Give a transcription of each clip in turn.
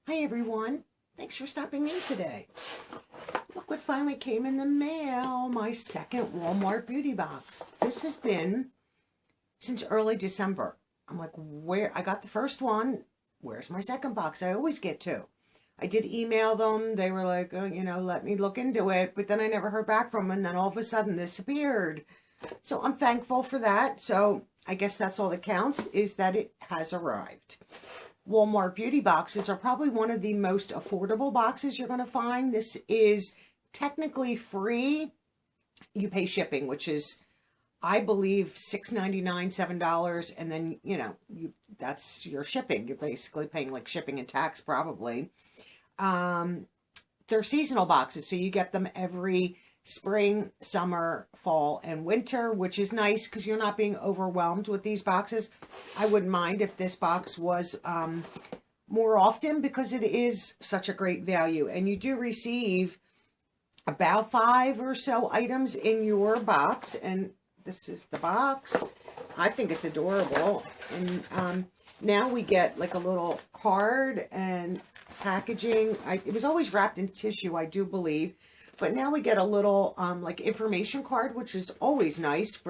Hi everyone, thanks for stopping in today. Look what finally came in the mail, my second Walmart beauty box. This has been since early December. I'm like, I got the first one, where's my second box? I always get two. I did email them, they were like, oh, let me look into it, but then I never heard back from them, and then all of a sudden this appeared. So I'm thankful for that. So I guess that's all that counts, is that it has arrived. Walmart beauty boxes are probably one of the most affordable boxes you're going to find. This is technically free. You pay shipping, which is, I believe, $6.99, $7, and then, that's your shipping. You're basically paying like shipping and tax probably. They're seasonal boxes, so you get them every spring, summer, fall, and winter, which is nice because you're not being overwhelmed with these boxes. I wouldn't mind if this box was more often because it is such a great value. And you do receive about 5 or so items in your box. And this is the box. I think it's adorable. And now we get like a little card and packaging. It was always wrapped in tissue, I do believe. But now we get a little like information card, which is always nice.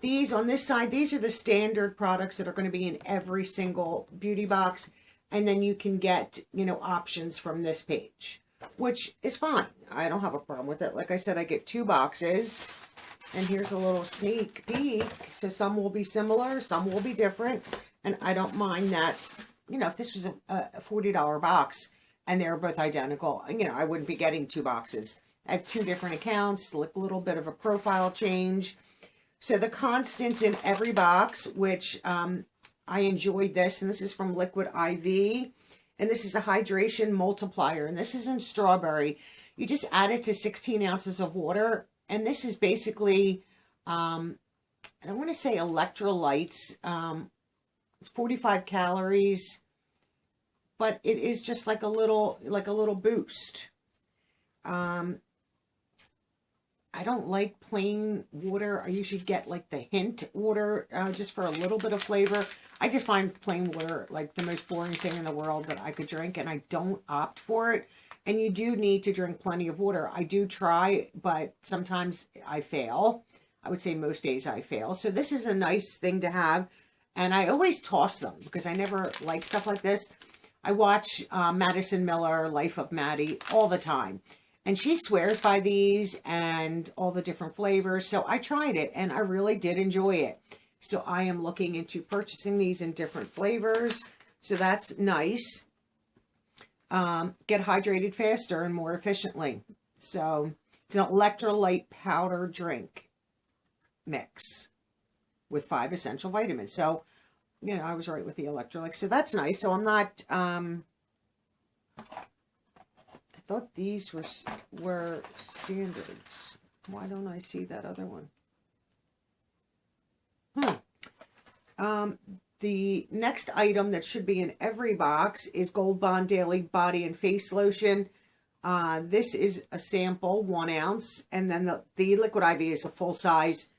These on this side, these are the standard products that are going to be in every single beauty box. And then you can get, options from this page, which is fine. I don't have a problem with it. Like I said, I get 2 boxes. And here's a little sneak peek. So some will be similar, some will be different. And I don't mind that. If this was a $40 box, and they're both identical, I wouldn't be getting 2 boxes. I have 2 different accounts, like a little bit of a profile change. So the constants in every box, which I enjoyed this, and this is from Liquid IV, and this is a hydration multiplier, and this is in strawberry. You just add it to 16 ounces of water, and this is basically, I don't want to say electrolytes, it's 45 calories, but it is just like a little boost. I don't like plain water. I usually get like the hint water just for a little bit of flavor. I just find plain water like the most boring thing in the world that I could drink, and I don't opt for it. And you do need to drink plenty of water. I do try, but sometimes I fail. I would say most days I fail. So this is a nice thing to have. And I always toss them because I never like stuff like this. I watch Madison Miller, Life of Maddie, all the time. And she swears by these and all the different flavors. So I tried it and I really did enjoy it. So I am looking into purchasing these in different flavors. So that's nice. Get hydrated faster and more efficiently. So it's an electrolyte powder drink mix with 5 essential vitamins. So, I was right with the electrolytes. So that's nice. So I'm not, I thought these were standards. Why don't I see that other one? The next item that should be in every box is Gold Bond Daily Body and Face Lotion. This is a sample, 1 ounce. And then the Liquid IV is a full size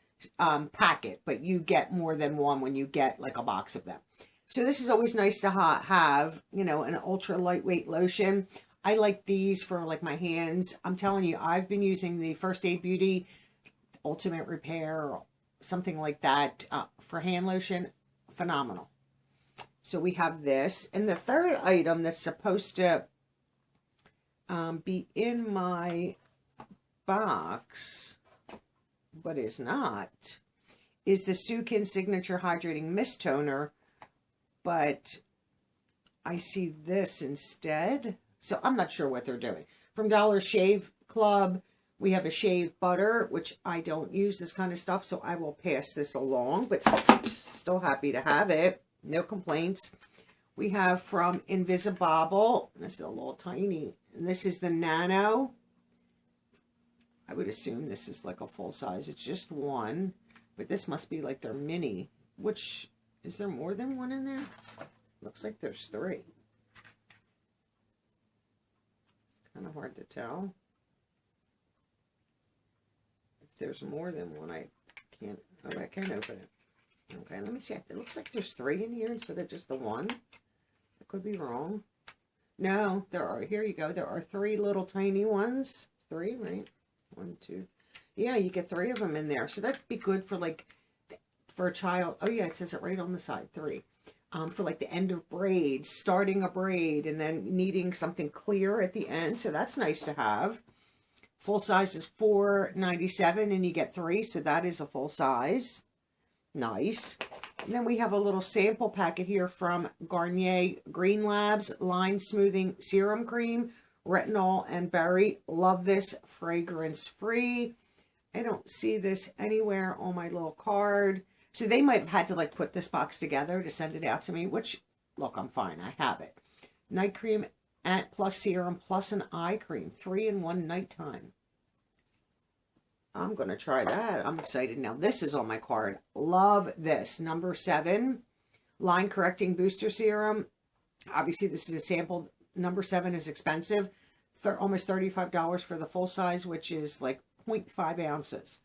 packet, but you get more than one when you get like a box of them. So this is always nice to have, an ultra lightweight lotion. I like these for like my hands. I'm telling you, I've been using the First Aid Beauty Ultimate Repair or something like that for hand lotion. Phenomenal. So we have this. And the third item that's supposed to be in my box, but is not, is the Sukin Signature Hydrating Mist Toner, but I see this instead. So I'm not sure what they're doing. From Dollar Shave Club, we have a shave butter, which I don't use this kind of stuff, so I will pass this along, but still happy to have it. No complaints. We have from Invisibobble. This is a little tiny. And this is the Nano. I would assume this is like a full size. It's just 1, but this must be like their mini, which, is there more than 1 in there? Looks like there's 3. Kind of hard to tell. If there's more than 1, I can't, oh, I can open it. Okay, let me see. It looks like there's 3 in here instead of just the 1. I could be wrong. No, there are, here you go. There are 3 little tiny ones. 3, right? 1, 2. Yeah, you get 3 of them in there. So that'd be good for like, for a child. Oh yeah, it says it right on the side, 3. For like the end of braids, starting a braid, and then needing something clear at the end. So that's nice to have. Full size is $4.97, and you get 3, so that is a full size. Nice. And then we have a little sample packet here from Garnier Green Labs Line Smoothing Serum Cream, Retinol and Berry. Love this, fragrance free. I don't see this anywhere on my little card. So they might have had to like put this box together to send it out to me, which, look, I'm fine. I have it. Night cream plus serum plus an eye cream. 3-in-1 nighttime. I'm going to try that. I'm excited. Now, this is on my card. Love this. Number 7, Line Correcting Booster Serum. Obviously, this is a sample. Number 7 is expensive. Almost $35 for the full size, which is like 0.5 ounces.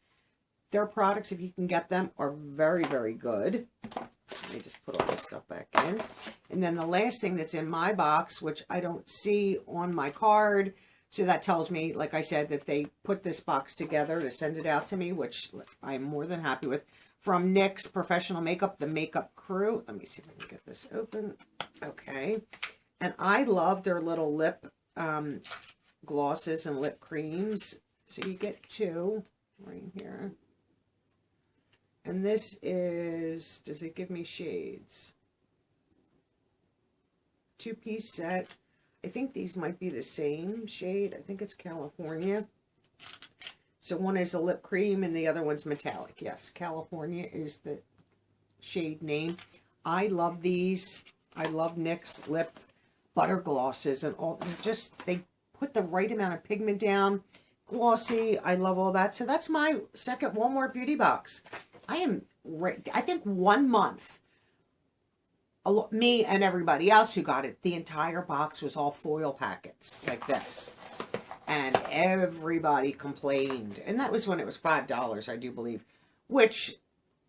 Their products, if you can get them, are very, very good. Let me just put all this stuff back in. And then the last thing that's in my box, which I don't see on my card, so that tells me, like I said, that they put this box together to send it out to me, which I'm more than happy with. From NYX Professional Makeup, the Makeup Crew. Let me see if I can get this open. Okay. And I love their little lip glosses and lip creams. So you get 2 right here. And this is, does it give me shades? 2-piece set. I think these might be the same shade. I think it's California. So one is a lip cream and the other one's metallic. Yes, California is the shade name. I love these. I love NYX lip butter glosses and all. Just, they put the right amount of pigment down. Glossy. I love all that. So that's my second Walmart beauty box. I think 1 month, me and everybody else who got it, the entire box was all foil packets like this. And everybody complained. And that was when it was $5, I do believe. Which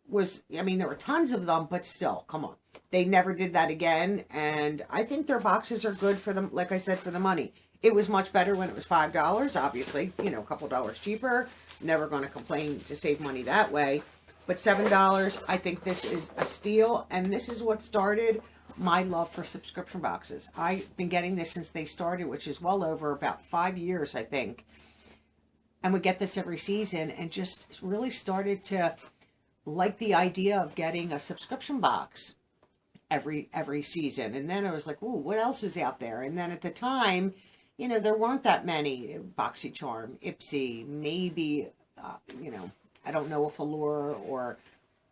was, I mean, there were tons of them, but still, come on. They never did that again. And I think their boxes are good for them, like I said, for the money. It was much better when it was $5, obviously. You know, a couple dollars cheaper. Never going to complain to save money that way. But $7, I think this is a steal. And this is what started my love for subscription boxes. I've been getting this since they started, which is well over about 5 years, I think. And we get this every season and just really started to like the idea of getting a subscription box every season. And then I was like, ooh, what else is out there? And then at the time, you know, there weren't that many. BoxyCharm, Ipsy, maybe, you know, I don't know if Allure or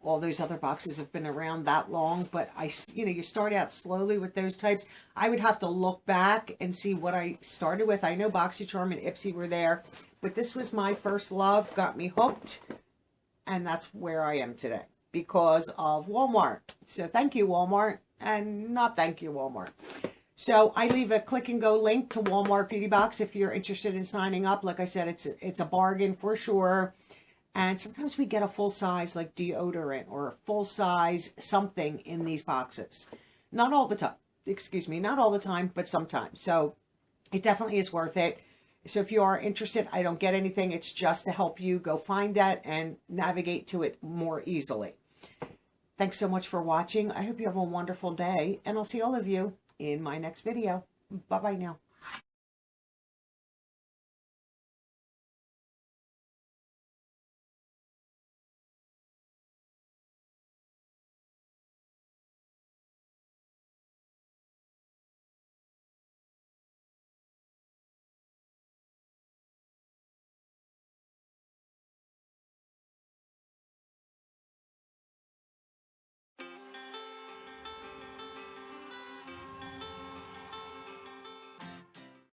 all those other boxes have been around that long, but you know, you start out slowly with those types. I would have to look back and see what I started with. I know BoxyCharm and Ipsy were there, but this was my first love, got me hooked, and that's where I am today because of Walmart. So thank you, Walmart, and not thank you, Walmart. So I leave a click and go link to Walmart Beauty Box if you're interested in signing up. Like I said, it's a bargain for sure. And sometimes we get a full size like deodorant or a full size something in these boxes. Not all the time, excuse me, not all the time, but sometimes. So it definitely is worth it. So if you are interested, I don't get anything. It's just to help you go find that and navigate to it more easily. Thanks so much for watching. I hope you have a wonderful day, and I'll see all of you in my next video. Bye-bye now.